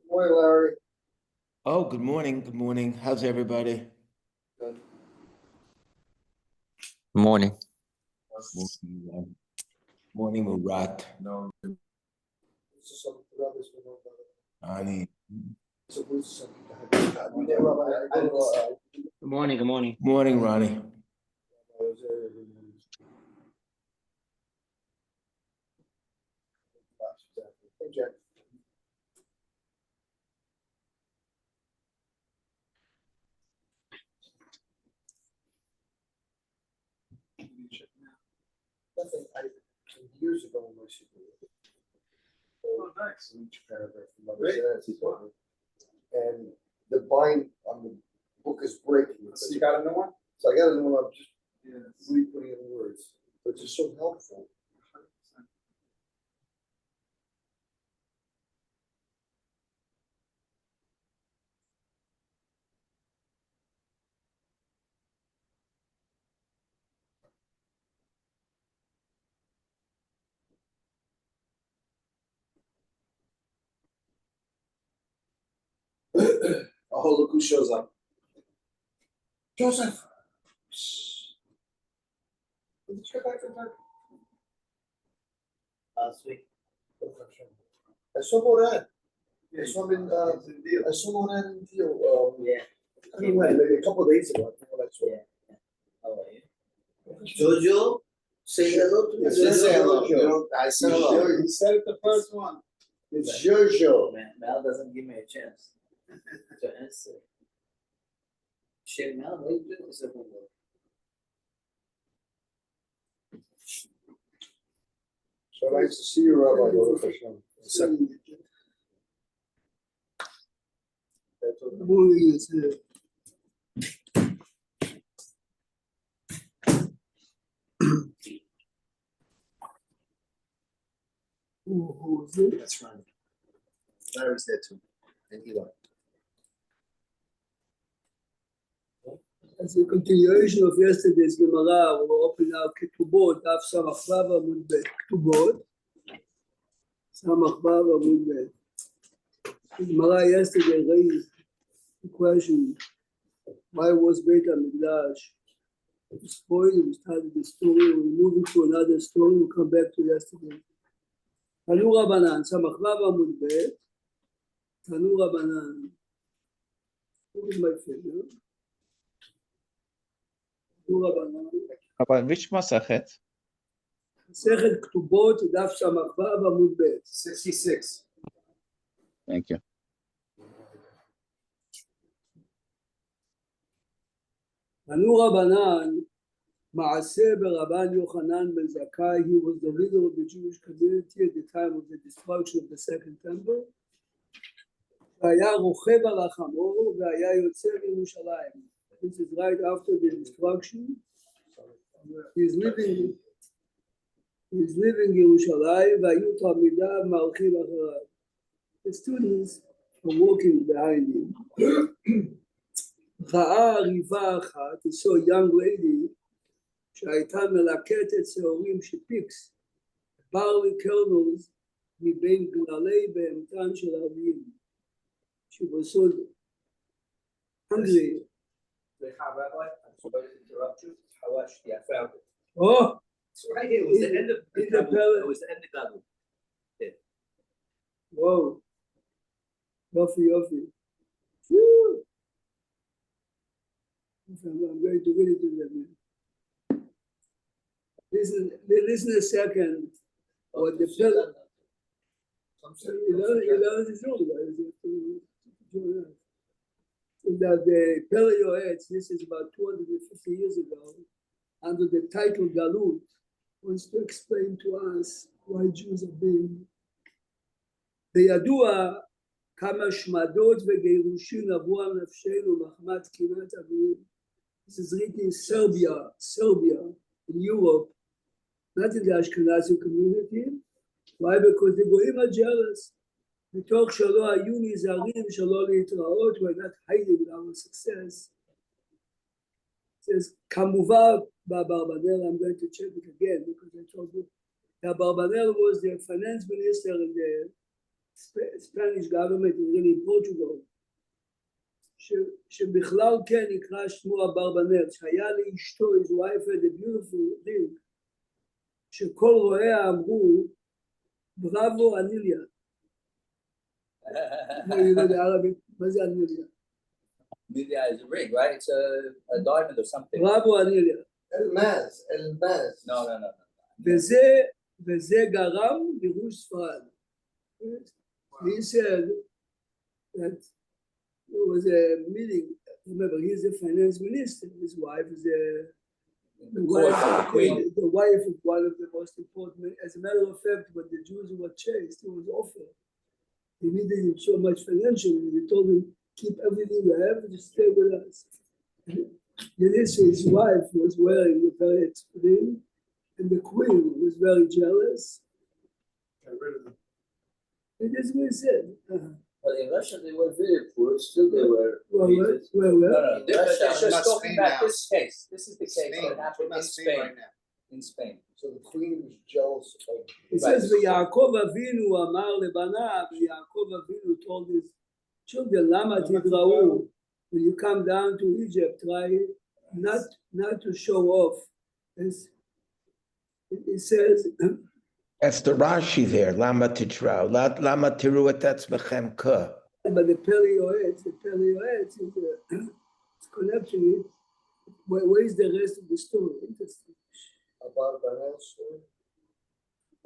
Morning, Larry. Oh, good morning. Good morning. How's everybody? Good. Morning. Morning, Murat. Ani. Good morning. Good morning. Morning, Ronnie. Hey, Jack. Nothing, years ago when I used to do it. Oh, nice. Each paragraph. And the bind on the book is breaking. So you got a new one? So I got a new one, I'm just re-putting in words, but it's just so helpful. Oh, look who shows up. Joseph. Did you get back from Turkey? Last week. I saw Moran. I saw him in, I saw Moran in Deal, Yeah. I don't know when, maybe a couple of days ago, I think when I saw him. How are you? Jojo, say hello to me. Yes, yes, say hello. I said hello. You said it the first one. It's Jojo. Mel doesn't give me a chance to answer. Mel, what are you doing this homework? So nice to see you, Rabbi. Baruch Hashem. Who's it? That's right. Larry's there too. And Eli. As a continuation of yesterday's Gemara, we will open now Ketubot, Daf Samach Vav Amud Bet. Ketubot, Samach Vav Amud Bet. The Gemara yesterday raised the question, why was Beit HaMikdash destroyed? We started the story, we're moving to another story, we'll come back to yesterday. Tanu Rabbanan, Samach Vav Amud Bet. Tanu Rabbanan. Look at my finger. About which Masachet? Masechet Ketubot, Daf Samach Vav Amud Bet. 66. Thank you. Anu Rabbanan, Maaseh Rabban Yochanan ben Zakkai, he was the leader of the Jewish community at the time of the destruction of the Second Temple. והיה רוכב על החמור והיה יוצא מירושלים. This is right after the destruction. He's living Yerushalayim, והיו תלמידיו מהלכים אחריו. The students were walking behind him. ראה ריבה אחת, he saw a young lady, שהייתה מלקטת שעורים, she picks barley kernels מבין גללי בהמתן של ערבים. She was so hungry. Rabbi, I'm sorry to interrupt you. Hawashti, I found it. Oh, It's right here. It was the end of It was the end of Galut. Yeah. Whoa. Yofi. Woo. I'm going to read it to them. Listen a second. What the fellow. That the Peleoets, this is about 250 years ago, under the title Galut, wants to explain to us why Jews are being. בידוע כמה שמדות וגירושים עברו על נפשנו מחמת קנאת אבינו. This is written in Serbia, in Europe, not in the Ashkenazi community. Why? Because the Goyim are jealous. מתוך שלא היו נזהרים שלא להתראות, we're not hiding our success. It says, כמובן, באברבנאל, I'm going to check it again, because I told you, Abarbanel was the finance minister in the Spanish government in Portugal. שבכלל כן נקרא שמו אברבנאל, שהיה לאשתו, his wife had a beautiful thing, שכל רואיה אמרו, בראבו אניליה. You know the Arabic, מה זה אניליה? Amelia is a ring, right? It's a diamond or something. בראבו אניליה. Elmaz. No. וזה גרם גירוש ספרד. He said that there was a meeting. Remember, he's the finance minister. His wife is the wife of one of the most important. As a matter of fact, when the Jews were chased, it was awful. They needed him so much financially. They told him, keep everything you have, just stay with us. His wife was wearing a very ring, and the queen was very jealous. Get rid of them. And that's what he said. But in Russia, they were very poor. Still, they were. Well, hated. well, No. They're Russia, just not talking Spain about now. this case. This is the case Spain. that happened Not in Spain Spain. right now. In Spain. So the queen was jealous of. It says, ויעקב אבינו אמר לבניו, ויעקב אבינו told his children, למה תתראו? When you come down to Egypt, try not to show off. It says, That's the Rashi there, Lama Titrao, Lama Tiru et Atzmechem Ka. but the Pelioetz is it's connection with where is the rest of the story? Interesting. Abarbanel's story.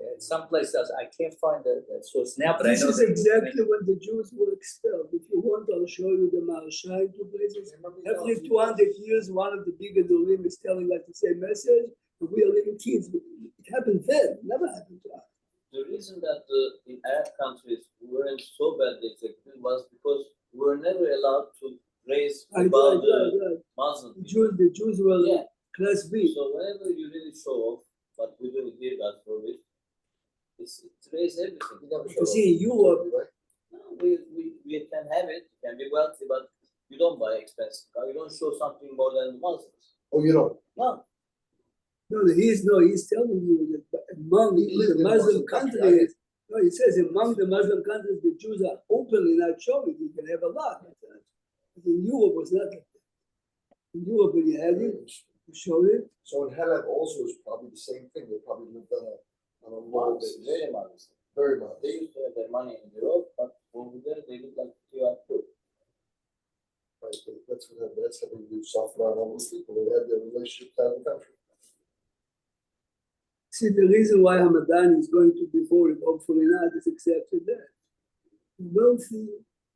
Yeah, some places I can't find the source now, but This I know is that- exactly when the Jews were expelled. If you want, I'll show you the Maharsha in two places. Every 200 years, one of the big Adolim is telling us the same message, and we are little kids. It happened then, it never happened to us. The reason that the Arab countries weren't so badly executed was because we were never allowed to raise above the Muslim people. The Jews were Yeah. class B. So whenever you really show off, but we do here, God forbid, it raises everything. You never You showed see, up. in Europe, Right? No, we can have it, you can be wealthy, but you don't buy expensive car, you don't show something more than the Muslims. Oh, you don't. No, he's telling you that among He lived the in a Muslim Muslim country, countries, no, he says among the Muslim countries, the Jews are openly not showing. You can have a lot. But in Europe, was not like that. In Europe, when you had it, you showed it. So in Halab also is probably the same thing. They probably lived on a low modest, basis. very modest. Very much. They used to have their money in Europe, but over there they look like QR code. Right, but that's how they do soft around all those people. They had their relationships out of the country. See, the reason why Hamadan is going to be voted, hopefully not, is accepted that. The wealthy,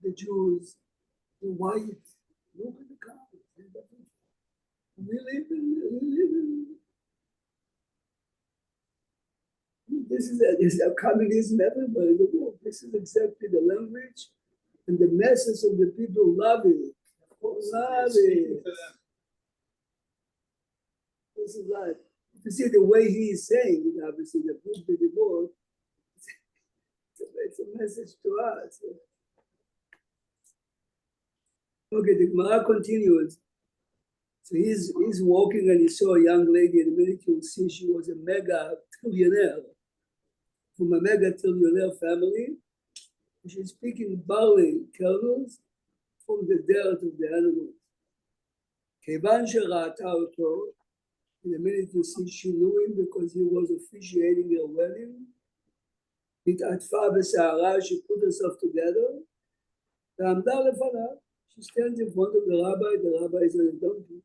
the Jews, the white, look at the colors. We live in. This is a communism everywhere in the world. This is exactly the language, and the masses of the people love it. Love it. This is like, you see the way he is saying it, obviously, the book, the divorce, it's a message to us. Okay, the Gemara continues. So he's walking and he saw a young lady, and immediately you'll see she was a mega trillionaire, from a mega trillionaire family. She's picking barley kernels from the dirt of the animals. כיוון שראתה אותו, in a minute you see she knew him because he was officiating her wedding. התעטפה בשערה, she put herself together, ועמדה לפניו. She stands in front of the rabbi is on a donkey.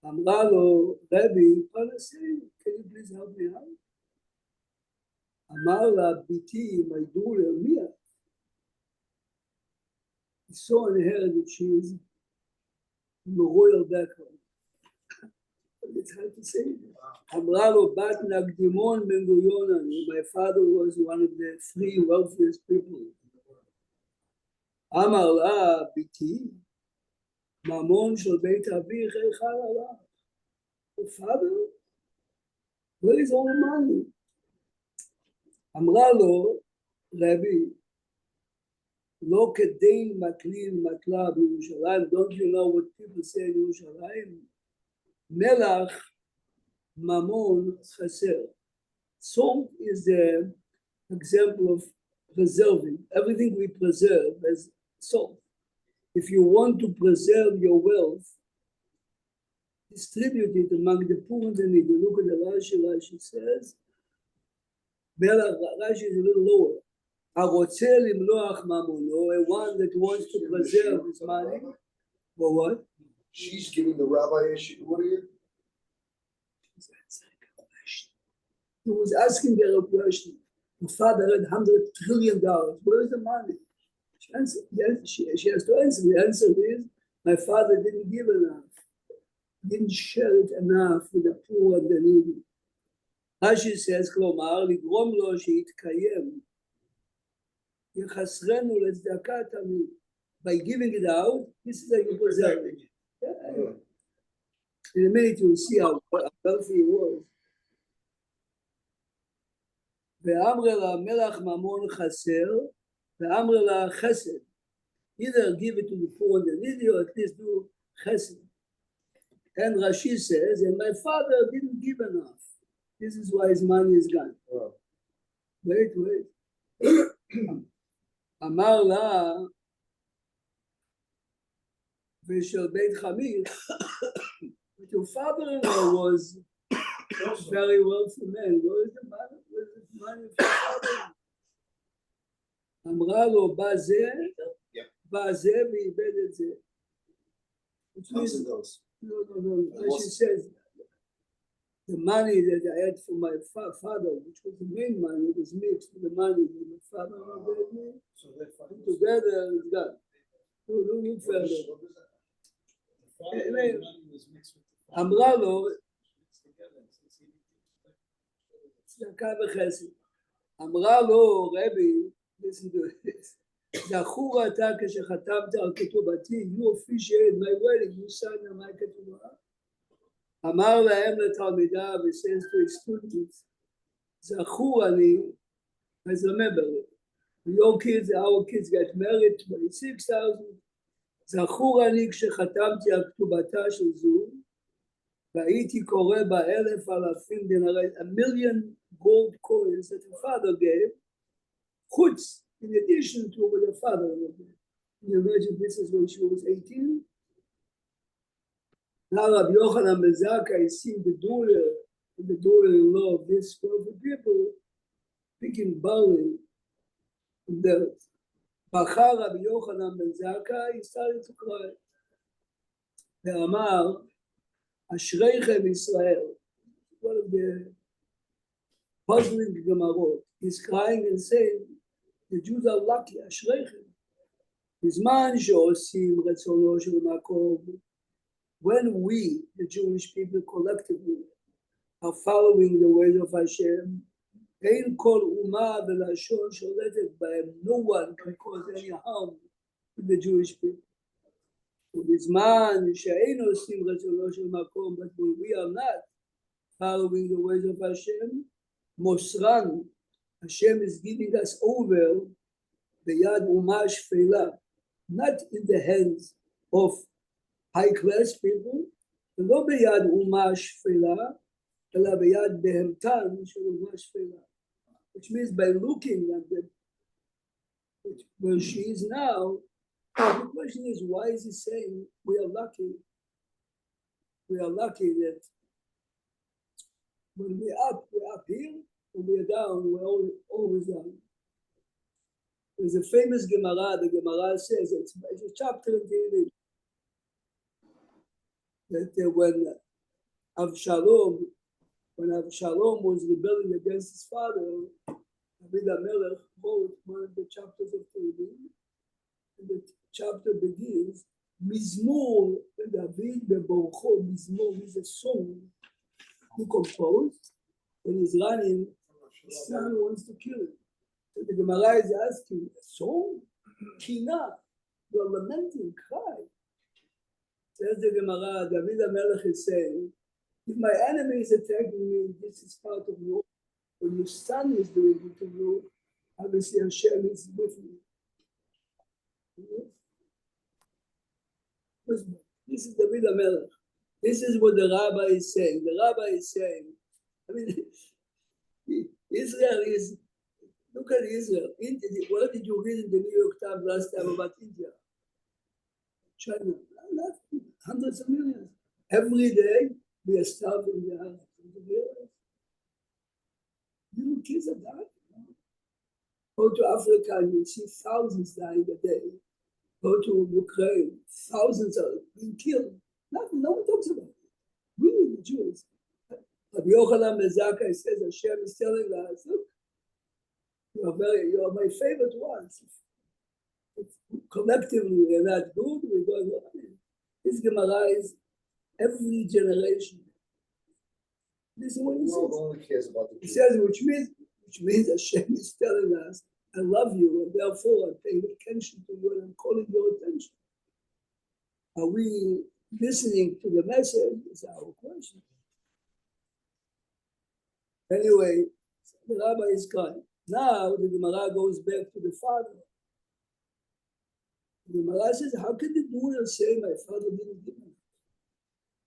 אמרה לו, רבי, פרנסי, can you please help me out? אמר לה, ביתי, my daughter, מי את? He saw in her that she is from a royal background. It's hard to say. אמרה לו, בת נקדימון בן גוריון אני. My father was one of the three wealthiest people. אמר לה, ביתי, ממון של בית אביך היכל עליו. The father, where is all the money? אמרה לו, רבי, לא כדין מקליל מקלה בירושלים, don't you know what people say in ירושלים? מלח ממון חסר. Salt is the example of preserving. Everything we preserve as salt. If you want to preserve your wealth, distribute it among the poor and the needy. Look at the Rashi. Rashi says, Rashi is a little lower. A one that wants to preserve his money. For what? She's giving the rabbi a shiur. He was asking her a question. The father had $100 trillion. Where is the money? She answered, yes, she has to answer. The answer is, my father didn't give enough. Didn't share it enough with the poor and the needy. Rashi says, כלומר, לגרום לו שיתקיים. יחסרנו לצדקה תמיד. By giving it out, this is how you preserve it. Yeah. In a minute, you'll see how wealthy he was. ואמר לה מלך ממון חסר, ואמר לה חסד. Either give it to the poor and the needy, or at least do chesed. And Rashi says, and my father didn't give enough. This is why his money is gone. Wow. Wait. אמר לה, ושל בית חמיר, but your father-in-law was very wealthy man. Where is the money? Where is the money of your father? אמרה לו, בא זה ואיבד את זה. Which means, no. She says, the money that I had for my father, which was the main money, was mixed with the money that my father gave me. So they find Together, it's gone. Look further. אמרה לו, צדקה וחסד. אמרה לו, רבי, listen to this. זכור אתה כשחתמת על כתובתי, you officiated my wedding, you signed on my כתובה. אמר להם לתלמידיו, he says to his students, זכור אני, אז remember, your kids, our kids get married, 26,000. זכור אני כשחתמתי על כתובתה של זו, והייתי קורא ב1,000 דינרי, 1,000,000 gold coins that the father gave, חוץ, in addition to what the father gave. Can you imagine this is when she was 18? Now Rabbi Yochanan ben Zakkai is seeing the daughter-in-law of this group of people picking barley from dirt. Bachar Rabbi Yochanan ben Zakkai, he started to cry. ואמר, אשריכם ישראל, one of the puzzling Gemarot, he's crying and saying, the Jews are lucky, אשריכם. בזמן שעושים רצונו של מקום, when we, the Jewish people collectively, are following the ways of Hashem, אין כל אומה ולשון שולטת בהם, no one can cause any harm to the Jewish people. ובזמן שאין עושים רצונו של מקום, but when we are not following the ways of Hashem, מוסרן, Hashem is giving us over ביד אומה שפלה, not in the hands of high-class people, ולא ביד אומה שפלה, אלא ביד בהמתן של אומה שפלה. Which means by looking at them, where she is now, the question is, why is he saying we are lucky? We are lucky that when we're up here, when we're down, we're always down. There's a famous Gemara, the Gemara says, it's a chapter in Tehillim, that when Avshalom was rebelling against his father, David HaMelech wrote one of the chapters of Tehillim, and the chapter begins, Mizmor David beborcho. Mizmor is a song he composed when he's running, his son wants to kill him. So the Gemara is asking, a song? Kina, you're lamenting, cry. Says the Gemara, David HaMelech is saying, if my enemy is attacking me, this is part of you. When your son is doing it to you, obviously Hashem is with you. This is David HaMelech. This is what the rabbi is saying. The rabbi is saying, I mean, Israel is, look at Israel. What did you read in the New York Times last time about India? China, hundreds of millions. Every day, we are starving the earth. Little kids are dying. Go to Africa and you see thousands dying a day. Go to Ukraine, thousands are being killed. No one talks about it. We, the Jews. Rabbi Yochanan ben Zakkai says, Hashem is telling us, look, you are my favorite ones. Collectively, we are not good, we're going on. This Gemara is every generation. This is what he The says. world only cares about the He Jews. says, which means Hashem is telling us, I love you, and therefore I'm paying attention to you, and I'm calling your attention. Are we listening to the message? Is our question. Anyway, the rabbi is gone. Now the Gemara goes back to the father. The Gemara says, how can the Dura say my father didn't give me?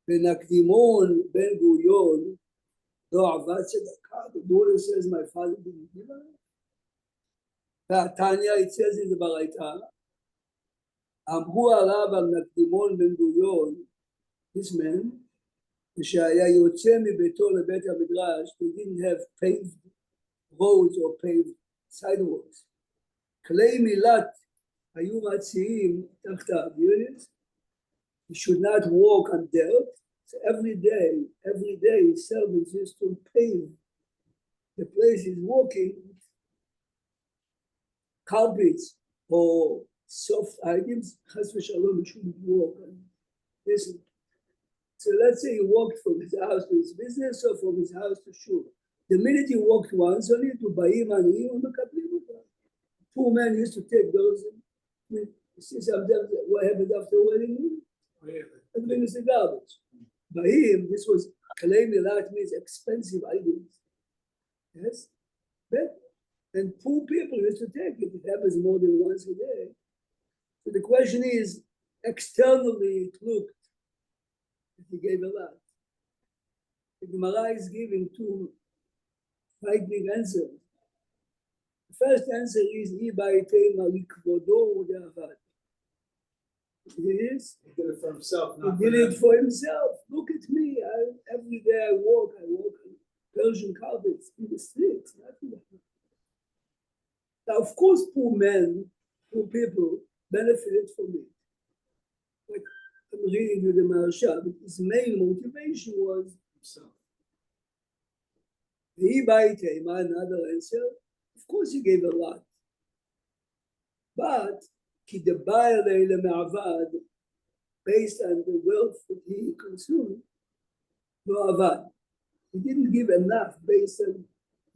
Benakdimon ben Gurion, lo avad tzedakah. The Dura says my father didn't give me. Tanya, it says in the Baraita, Amru Arab al Nakdimon ben Gurion, this man, כשהיה יוצא מביתו לבית המדרש, they didn't have paved roads or paved sidewalks. כלי מילת היו מציעים תחת האוויר, he should not walk on dirt. So every day, his servants used to pave the place he's walking with carpets or soft items. Chas v'shalom, he shouldn't walk on this. So let's say he walked from his house to his business or from his house to shul. The minute he walked once, only to Ba'im Aniyim Mekablim Otam. Poor men used to take those. I mean, you see sometimes what happened after a wedding? And then it's the garbage. Ba'im, this was Kalei Milat, means expensive items. Yes? And poor people used to take it. It happens more than once a day. So the question is, externally it looked that he gave a lot. The Gemara is giving two frightening answers. The first answer is, It is. He did it for himself. He did it for himself. Look at me. Every day I walk on Persian carpets in the streets. Now, of course, poor men, poor people benefited from it. Like I'm reading you the Maharsha, but his main motivation was himself. Another answer, of course, he gave a lot. But based on the wealth that he consumed, he didn't give enough based on,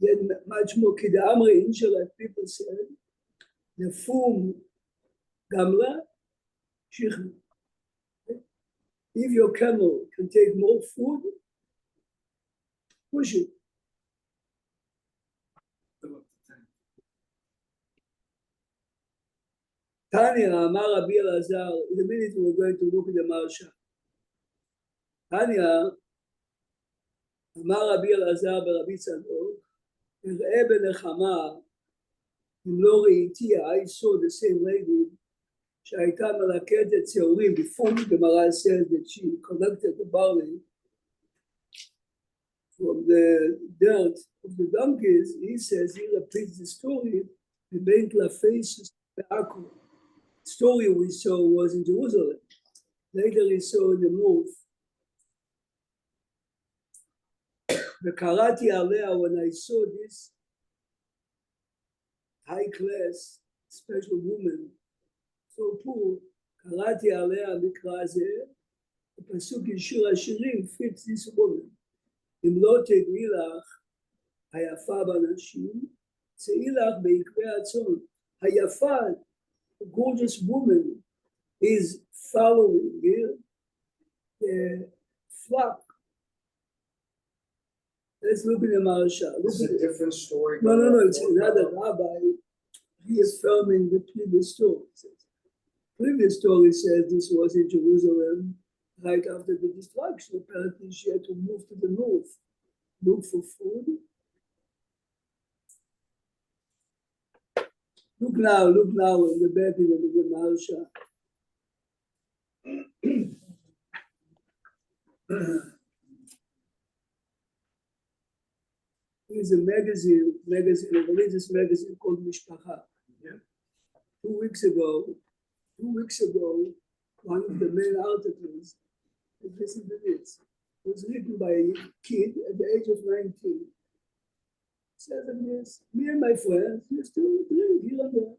he had much more. Like people said, Nefum Gamla Shichna. If your camel can take more food, push it. Tanya, Amar Rabbi Elazar, in a minute we're going to look at the Maharsha. Tanya, Amar Rabbi Elazar Rabbi Tzadok, I saw the same lady, שהייתה מלקטת שעורים. Before the Gemara says that she collected the barley from the dirt of the donkeys, he says, he repeats the story, the story we saw was in Jerusalem. Later he saw in the move. וקראתי עליה, when I saw this high class, special woman, so poor, קראתי עליה מקרא הזה, הפסוק in שיר השירים fits this woman. אם לא תדעי לך, היפה בנשים, צאי לך בעקבי הצאן. היפה, a gorgeous woman, is following here, the flock. Let's look at the Maharsha. This is a different story. No, it's another rabbi reaffirming the previous story. Previous story says this was in Jerusalem right after the destruction. Apparently she had to move to the north, look for food. Look now in the back in the Maharsha. There's a magazine, a religious magazine called Mishpacha. Yeah. 2 weeks ago, one of the main articles, listen to this, was written by a kid at the age of 19. 7 years. Me and my friends used to drink here and there.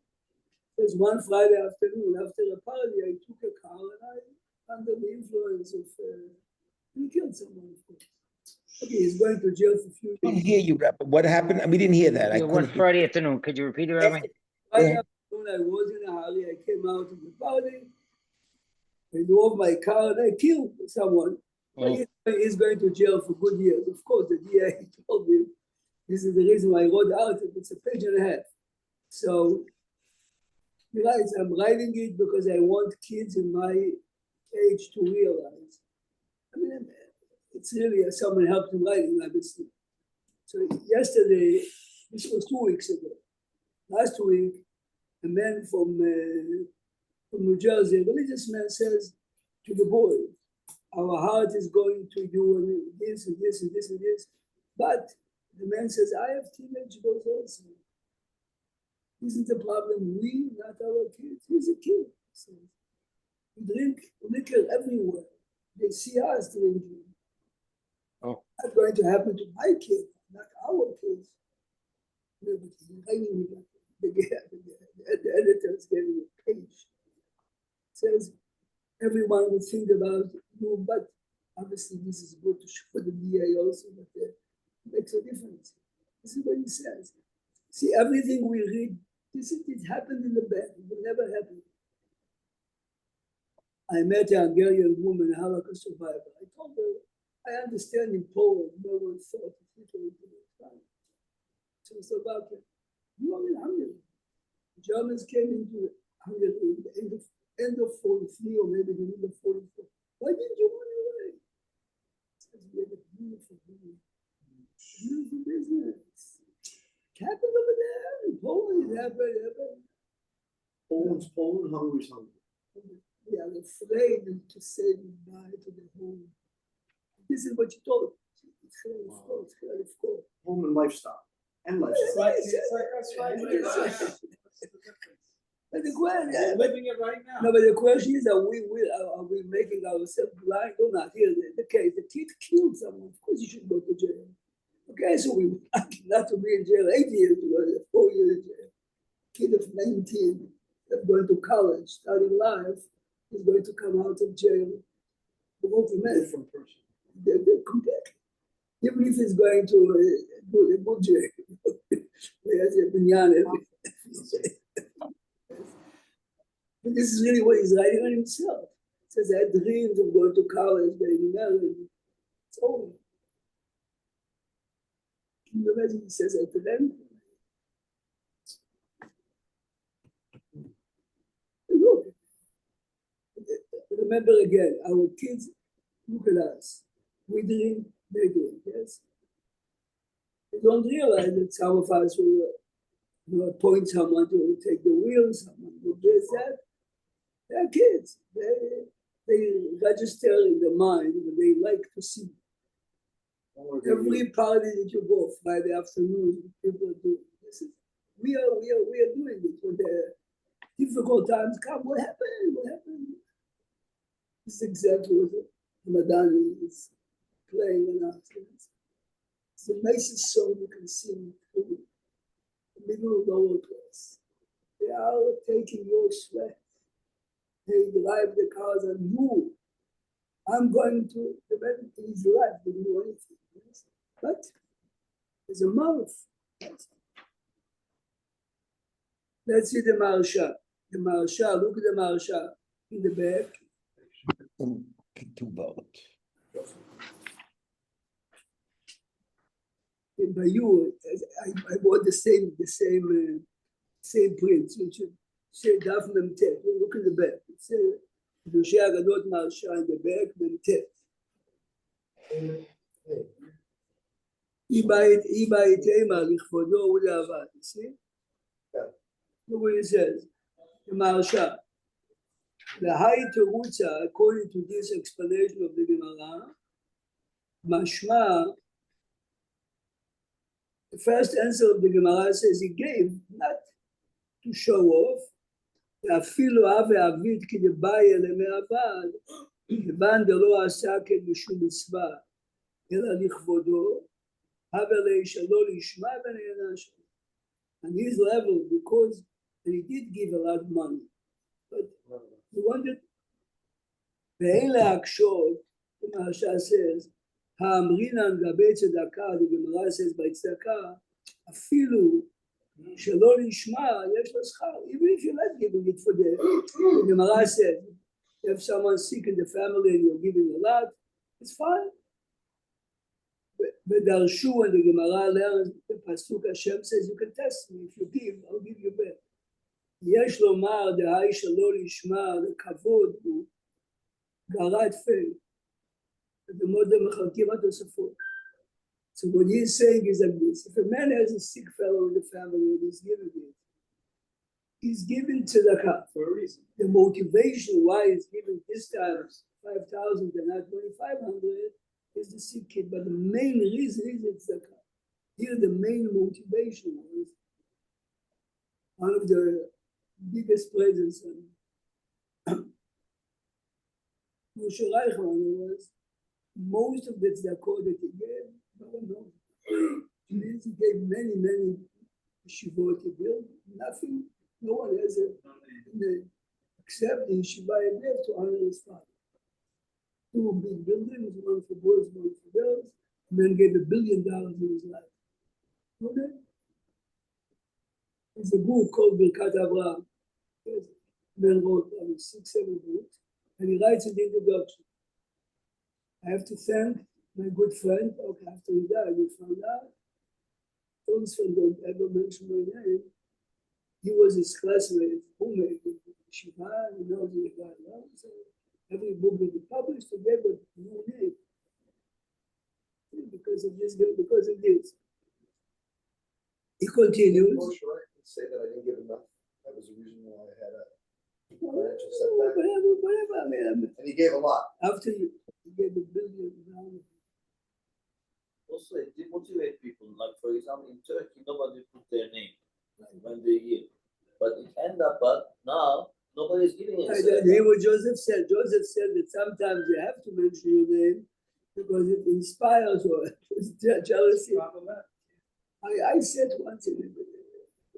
There's one Friday afternoon after a party, I took a car and I, under the influence of, he killed someone, of course. Okay, he's going to jail for a few I didn't days. hear you, Rabbi. What happened? We didn't hear that. I One couldn't. Friday afternoon, could you repeat it, Rabbi? Friday afternoon, I was in a hurry. I came out of the party. I drove my car and I killed someone. Oh. He's going to jail for good years. Of course, the DA told me this is the reason why I wrote out it. It's a page and a half. So, you guys, I'm writing it because I want kids in my age to realize. I mean, it's really someone helped him writing, obviously. So yesterday, this was 2 weeks ago. Last week, a man from New Jersey, a religious man, says to the boy, our heart is going to do this and this and this and this. But the man says, I have teenage boys also. Isn't the problem we, not our kids? He's a kid. So we drink liquor everywhere. They see us drinking. Oh. Not going to happen to my kid, not our kids. The editor is getting a page. Says everyone would think about you, but obviously this is good to show the DA also, but it makes a difference. This is what he says. See, everything we read, it happened in the back. It will never happen. I met a Hungarian woman, a Holocaust survivor. I told her, I understand in Poland, no one thought of Hitler would be fine. So Slovakia, you are in Hungary. The Germans came into Hungary in the end of 43 or maybe the middle of 44. Why didn't you run away? Because we had a beautiful business. It happened over there in Poland. It happened. Poland's Poland, Hungary's Hungary. We are afraid to say goodbye to the home. This is what you told me. It's Home and lifestyle. And lifestyle. It's like us right here. But the question, We're living it right now. no, but the question is, are we making ourselves blind or not? Here, the case, the kid killed someone. Of course, you should go to jail. Okay, so we were lucky not to be in jail 8 years, 4 years in jail. Kid of 19, going to college, starting life, is going to come out of jail. Different person. They're completely. Even if he's going to a good jail, there's a binyan. But this is really what he's writing on himself. He says, I had dreams of going to college, getting married. It's over. Can you imagine he says that to them? Look, remember again, our kids look at us. We drink, they drink, yes? They don't realize that some of us will appoint someone to take the wheel, someone will do that. They're kids. They register in the mind what they like to see. Every party that you go Friday afternoon, people do this. We are doing it when the difficult times come. What happened? What happened? This is exactly what Ramadan is playing on us. It's the nicest song you can sing in the middle of lower class. They are taking your sweat. They drive the cars and you. I'm going to the medical his life, didn't do anything. Yes? But there's a mouth. Let's see the Maharsha. The Maharsha, look at the Maharsha in the back. And by you, I bought the same print. So it should say Daf Mem Tet. Look in the back. It says Dusha Agadot Maharsha in the back, Mem Tet. Iba itema lichvodo ule'avad. You see? Look what he says. The Maharsha. The high Terutza, according to this explanation of the Gemara, Mashma, the first answer of the Gemara says he gave not to show off, ואפילו אב ואביד כדבעי אלימי עבד, כיוון דלא עשה כן משום מצווה, אלא לכבודו, הווה לאיש שלא לשמה ונהנה שלו. On his level, because and he did give a lot of money, but he wanted, ואין להקשות, the Maharsha says, האמרינן גבי צדקה, the Gemara says by צדקה, אפילו שלא לשמה, יש לו שכר, even if you're not giving it for the Gemara says, if someone sick in the family and you're giving a lot, it's fine. ודרשו, and the Gemara learns, the Pasuk Hashem says, you can test me, if you give, I'll give you back. יש לומר, דהי שלא לשמה, לכבוד הוא, גרד פי, ודמות מחלקים התוספות. So what he's saying is like this: if a man has a sick fellow in the family and he's giving tzedakah for a reason. The motivation why he's giving this time 5,000 and not 2,500 is the sick kid, but the main reason is tzedakah. Here, the main motivation was one of the biggest presents Moshe Reichman was most of the tzedakah that he gave. No. He gave many yeshivot to build. Nothing, no one has except the yeshiva he gave to honor his father. 2 big buildings, one for boys, one for girls, and then gave $1 billion in his life. Okay? There's a book called Birkat Avraham. Man wrote 6-7 books, and he writes in the introduction, I have to thank my good friend, okay, after he died, we found out, Tom's friend don't ever mention my name. He was his classmate, roommate in Shiva, he knows the guy well, so every book that he published together, no name. Because of this. He continues. Moshe Reichman say that I didn't give enough. That was the reason why I had a financial setback. Whatever, I mean, And he gave a lot. after he gave $1 billion. Also, it demotivate people. Like, for example, in Turkey, nobody put their name when they give. But it ended up, but now, nobody is giving it. What Joseph said that sometimes you have to mention your name because it inspires or jealousy. I said once, it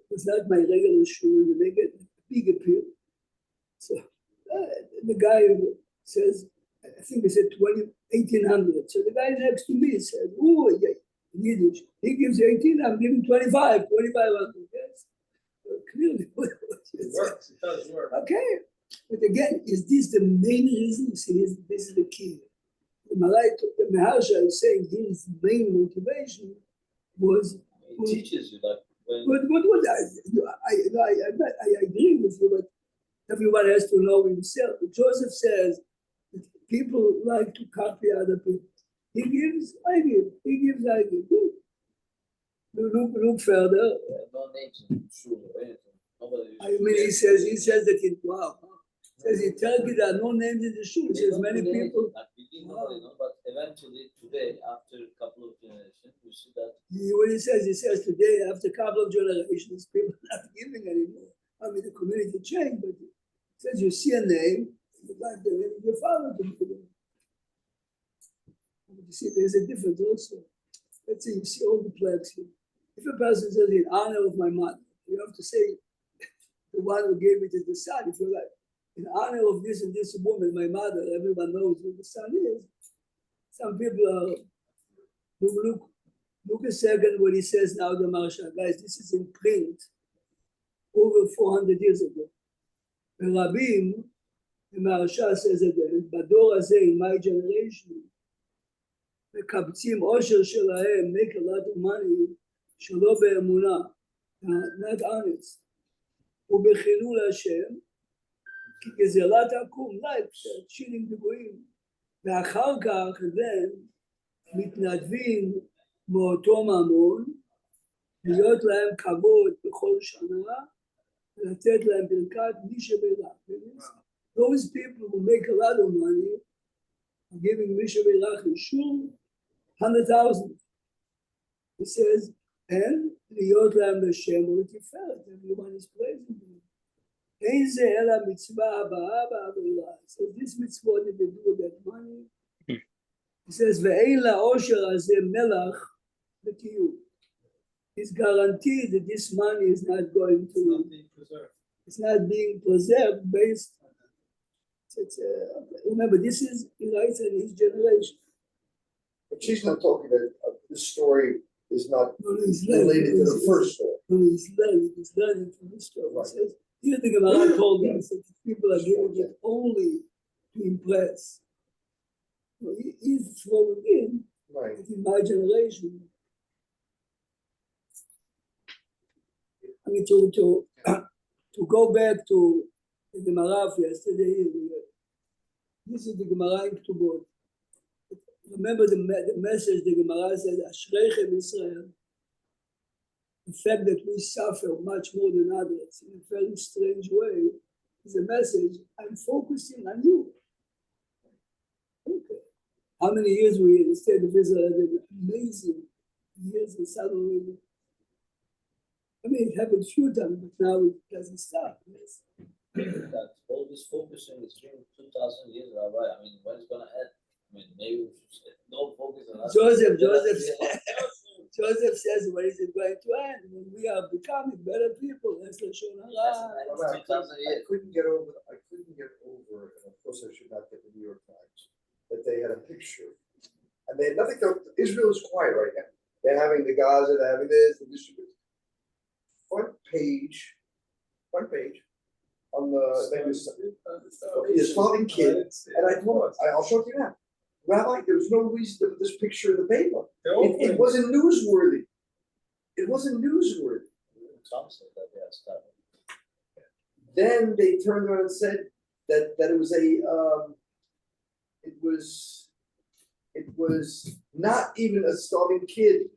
was not my regular shul, to make it a big appeal. So the guy says, I think he said 1,800. So the guy next to me says, oh, yeah, in Yiddish, he gives 18, I'm giving 2,500. Yes. So clearly, what It works, it does work. okay. But again, is this the main reason? See, this is the key. The Maharsha is saying his main motivation was. It teaches you, like, when I agree with you, but everyone has to know himself. Joseph says, people like to copy other people. He gives, I give. He gives, I give. Look further. no names in shul or anything. Nobody I mean, he says that in wow. Says in Turkey there are no names in the shul. He says many people. At beginning, nobody knows, but eventually today, after a couple of generations, you see that. What he says today, after a couple of generations, people are not giving anymore. I mean, the community changed, but he says you see a name, you like the name of your father to give it. You see, there's a difference also. Let's say you see all the plaques here. If a person says in honor of my mother, you have to say the one who gave it is the son. If you're like, in honor of this and this woman, my mother, everyone knows who the son is. Some people are, look a second what he says now, the Maharsha. Guys, this is in print over 400 years ago. Rabim, the Maharsha says again, Bador Hazeh, in my generation, מקבצים עושר שלהם, make a lot of money, שלא באמונה, not honest, ובחילול השם, כי גזלת עקום, like צ'ילים בגויים, ואחר כך, then, מתנדבים מאותו ממון, להיות להם כבוד בכל שנה, ולתת להם ברכת מי שברך. Those people who make a lot of money are giving מי שברך אישור 100,000. He says, and להיות להם לשם ולתפארת, everyone is praising them. אין זה אלא מצווה הבאה בעבירה. So this mitzvah that they do with that money, he says, ואין לעושר הזה מלח וקיום. It's guaranteed that this money is not going to, it's not being preserved based on remember, this is, he writes in his generation. But she's not talking that this story is not He's related to the first story. He's learning from this story. He says, here the Gemara told us that people are giving it only to impress. He's throwing in, Right. that in my generation, I mean, to go back to the Gemara of yesterday, this is the Gemara in Ketubot. Remember the message the Gemara says, Ashreichem Israel. The fact that we suffer much more than others in a very strange way is a message, I'm focusing on you. Okay. How many years we in the state of Israel had been amazing years and suddenly, I mean, it happened a few times, but now it doesn't stop. Yes. That all this focusing is been 2,000 years, Rabbi. I mean, when it's gonna end? I mean, maybe we should say no focus on us. Joseph says, when is it going to end? When we are becoming better people, that's Lashon Hara. I couldn't get over, and of course I should not get the New York Times, that they had a picture. And they had nothing to, Israel is quiet right now. They're having the Gaza, they're having this, the distribution. Front page, on the, maybe a starving kid, and I told him, I'll show it to you now. Rabbi, there was no reason to put this picture in the paper. It wasn't newsworthy. It wasn't newsworthy. Tom said that they are starving. Then they turned around and said that it was it was not even a starving kid.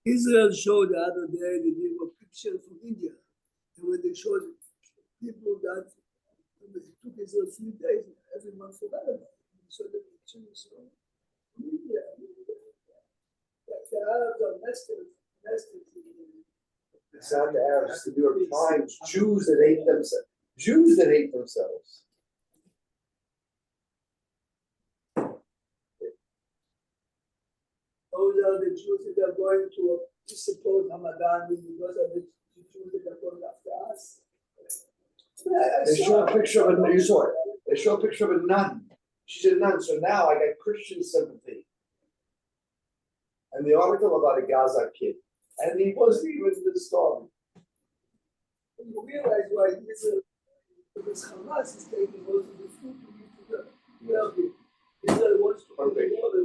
Israel showed the other day, they gave a picture from India. And when they showed people that it took Israel 3 days, everyone forgot about it. So the picture is from India. The Arabs are nested. It's not the Arabs, it's the New York Times. Jews that hate themselves. Those are the Jews that are going to support Ramadan because of the Jews that are going after us. They show a picture of you saw it. They show a picture of a nun. She's a nun, so now I got Christian sympathy. And the article about a Gaza kid. And he wasn't even starving. You realize why Israel, because Hamas is taking most of the food to give to the wealthy. Israel wants to put it all the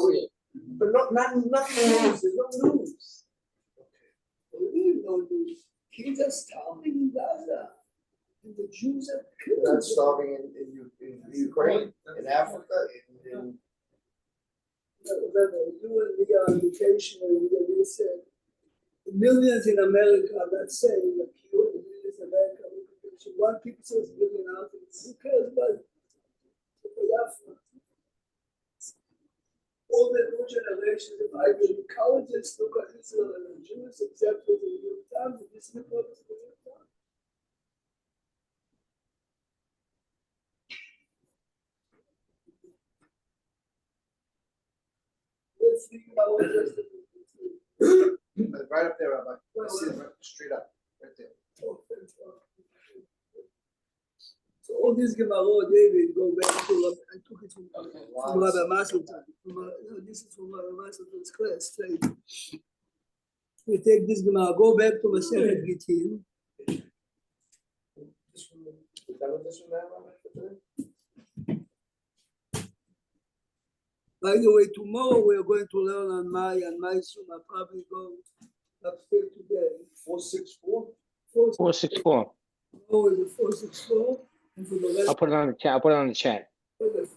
way. But nothing news. There's no news. There is no news. Kids are starving in Gaza. And the Jews are They're killing not starving in Ukraine, in Africa, in remember, you and me are on vacation and we said the millions in America are not saying that you the millions in America one people says living out in who cares about all the new generations of Ivy colleges look at Israel and the Jews except for the New York Times and this is the purpose of the New York Times. right up there, Rabbi. I see it right, straight up, right there. So all these Gemarot, David, go back to, I took it from Rabbi Maselton. This is from Rabbi Maselton's class. We take this Gemara, go back to Masechet Gittin. This one, is that what this one now, Rabbi? By the way, tomorrow we are going to learn on my Zoom. I'll probably go upstairs today. 464? 464. Tomorrow is the 464, and for the rest, I'll put it on the chat. I'll put it on the chat. for the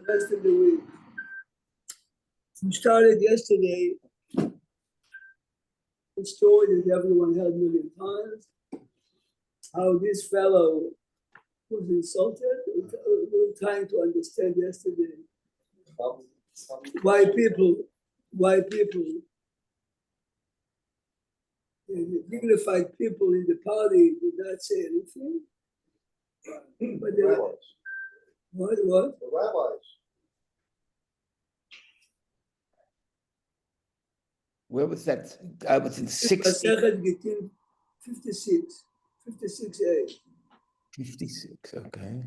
rest of the week. We started yesterday the story that everyone heard a million times. How this fellow was insulted. We were trying to understand yesterday why people, the dignified people in the party did not say anything. But The they, rabbis. what? The rabbis. Where was that? I was in 60, Masechet Gittin 56A. 56, okay.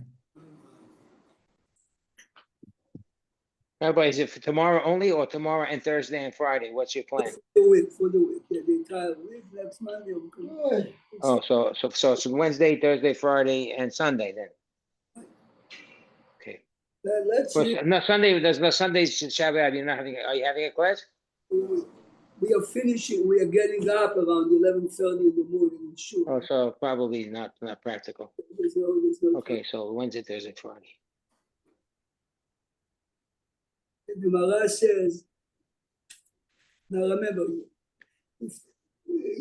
Rabbi, is it for tomorrow only or tomorrow and Thursday and Friday? What's your plan? For the week, yeah, the entire week. Next Monday will come. Oh, so it's Wednesday, Thursday, Friday, and Sunday then. Okay. Let's Well, see. no, Sunday, there's no Sundays, Shabbat, you're not having, are you having a class? We are finishing. We are getting up around 11:30 in the morning. Sure. Oh, so probably not practical. There's no Okay, so Wednesday, Thursday, Friday. The Gemara says, now remember,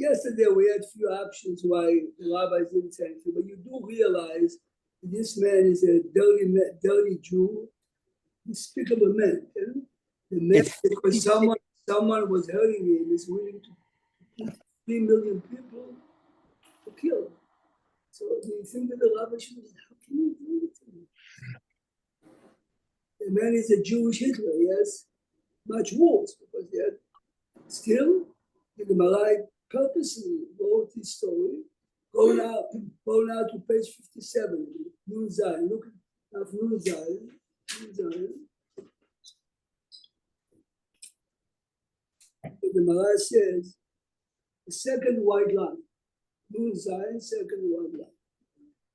yesterday we had few options why the rabbis didn't say anything, but you do realize this man is a dirty Jew, despicable man. The man, because someone was hurting him, is willing to put 3 million people to kill. So do you think that the rabbi should, how can you do anything? The man is a Jewish Hitler, yes, much worse, because he had still, the Gemara purposely wrote this story. Go now to page 57, Nun Zayin. Look at Nun Zayin. The Gemara says, the second white line, Nun Zayin, second white line.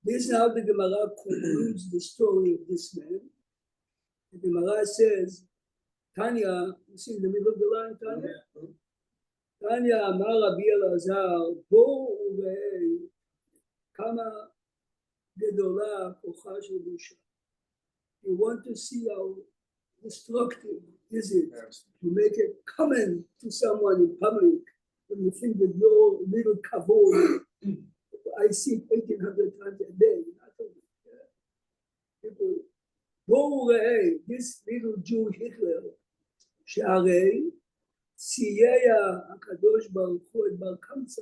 This is how the Gemara concludes the story of this man. The Gemara says, Tanya, you see in the middle of the line, Tanya? Tanya, Amar Rabbi Elazar, Bo Urei, Kama Gedola Kocha Shel Busha. You want to see how destructive is it to make a comment to someone in public when you think that your little kavod, I see it 1,800 times a day. People, בואו ראה, this little Jew Hitler, שהרי סייע הקדוש ברוך הוא את בר קמצא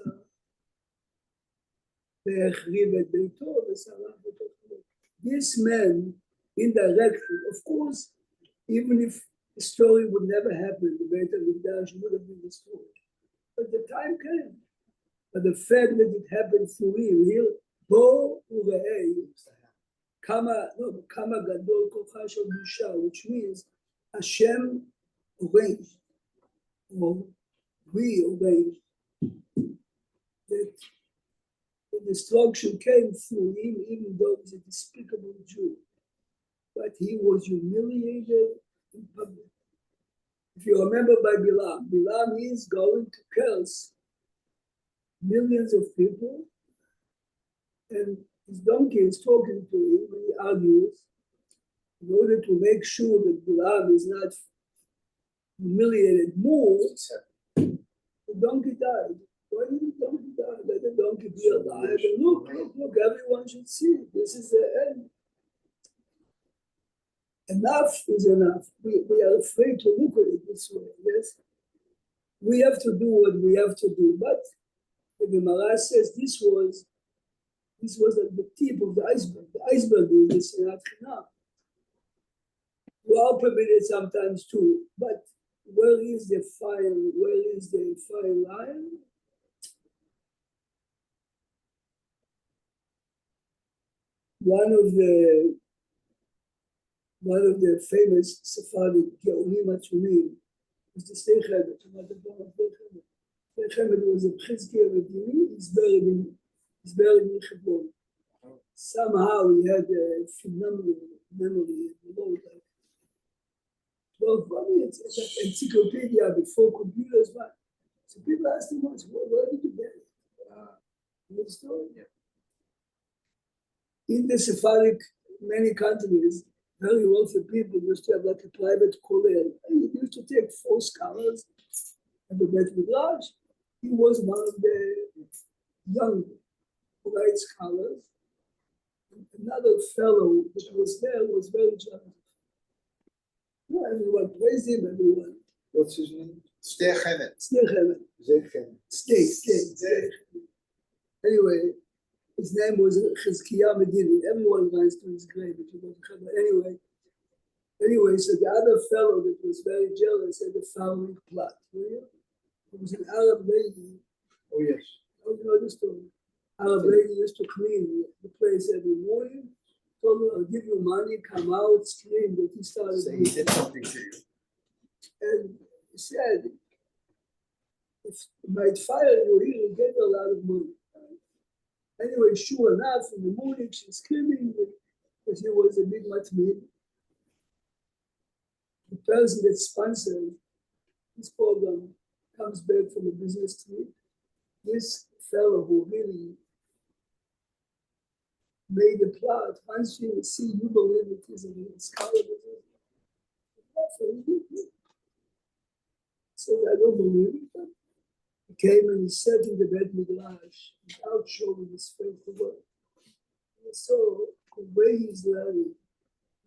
והחריב את ביתו ושרף אותו. This man indirectly, of course, even if the story would never happen, the Beit HaMikdash would have been destroyed. But the time came. But the fact that it happened through him here, בואו וראה, kama gadol kocha shel busha, which means Hashem arranged, or we arranged, that the destruction came through him, even though he was a despicable Jew. But he was humiliated in public. If you remember by Bilam is going to curse millions of people, and his donkey is talking to him and he argues in order to make sure that Bilam is not humiliated more. The donkey died. Why did the donkey die? Let the donkey be alive. And look, everyone should see. This is the end. Enough is enough. We are afraid to look at it this way. Yes, we have to do what we have to do. But the Gemara says this was at the tip of the iceberg. The iceberg is the Sinat Chinam. We are permitted sometimes too, but where is the fine? Where is the fine line? One of the famous Sephardic Geonim Atzunim was the Sdei Chemet. Sdei Chemet was a Chizkiah Medini. He's buried in Hebron. Somehow he had a phenomenal memory. Like 12 volumes. It's an encyclopedia before computers. So people asked him once, where did you get it? You know the story? Yeah. In the Sephardic, many countries, very wealthy people used to have like a private kollel. And you used to take 4 scholars and the Bet Midrash. he was one of the young bright scholars. Another fellow that was there was very jealous. Yeah, everyone praised him, everyone. What's his name? Stechenet. Stechenet. Zechen. Steak. Anyway, his name was Chizkiah Medini. Everyone runs to his grave if you go to Chabad. Anyway, so the other fellow that was very jealous had the following plot. It was an Arab lady. Oh, yes. Oh, you know the story. Arab lady used to clean the place every morning. Told her, I'll give you money, come out, it's clean. But he started. So he did something to you. And he said, if he might fire you, he will get a lot of money. Anyway, sure enough, in the morning she's screaming because he was a big matmid. The person that sponsored this program comes back from a business trip. This fellow who really made the plot, once you see, you believe it is a scholar. So I don't believe it. He came and he sat in the bed midrash without showing his face to God. I saw the way he's learning.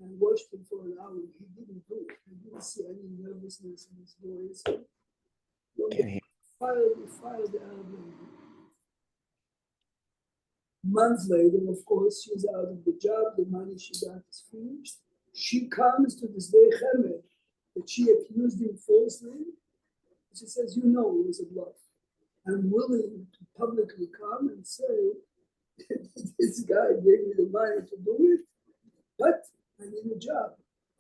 I watched him for an hour. He didn't do it. I didn't see any nervousness in his voice. Fired the Arab lady. Months later, of course, she's out of the job. The money she got is finished. She comes to this day Chemed that she accused him falsely. She says, you know it was a bluff. I'm willing to publicly come and say, this guy gave me the money to do it, but I need a job.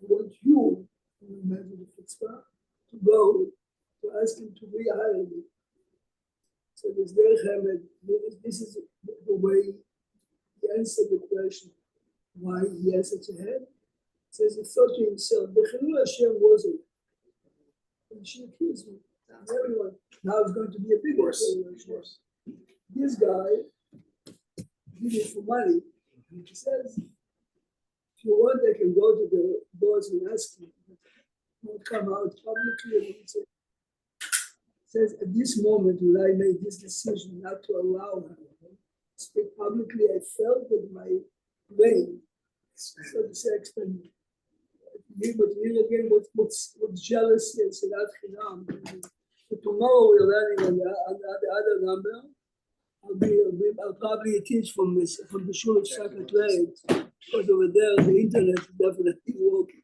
I want you, imagine the chutzpah, to go to ask him to rehire me. So this this is the way he answered the question, why he has such a head. He says he thought to himself, the Chilul Hashem wasn't. And she accused me. Everyone, now it's going to be a big one. This guy did it for money. He says, if you want, I can go to the boss and ask him. Won't come out publicly. And say, says, at this moment when I made this decision not to allow him to speak publicly, I felt that my brain, so to say, expanded. But here again, what's jealousy and Silat Chinam. So tomorrow we're learning on the other number. I'll probably teach from the Shul of Shakat Leib, because over there the internet is definitely working.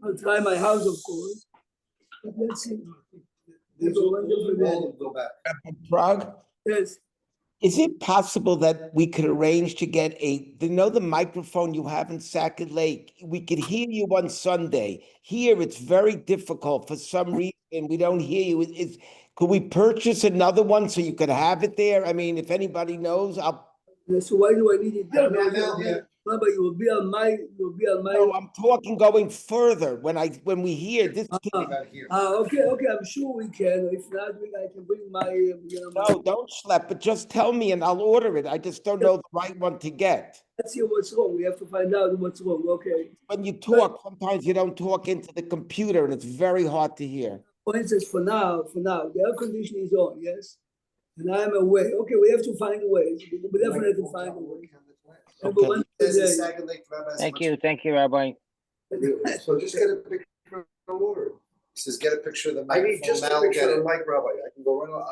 I'll try my house, of course. But let's see. Have a wonderful day. Go back. Prague, Yes. is it possible that we could arrange to get the microphone you have in Sackett Lake? We could hear you on Sunday. Here, it's very difficult for some reason. We don't hear you. Could we purchase another one so you could have it there? I mean, if anybody knows, So why do I need it? Yeah. But you will be on my. No, I'm talking going further. When we hear this. About here. Okay. I'm sure we can. If not, I can bring my. No, don't schlep, but just tell me and I'll order it. I just don't know the right one to get. Let's see what's wrong. We have to find out what's wrong. Okay. When you talk, sometimes you don't talk into the computer and it's very hard to hear. For instance, for now, the air conditioning is on, yes? And I'm away. Okay, we have to find a way. We definitely have to find a way. Have a Okay. wonderful This is day. Sackett Lake Rabbis. Thank you, Rabbi. So just get a picture of the order. He says, get a picture of the I need microphone. just a Mal, picture get of it. Mike Rabbi. I can go right on.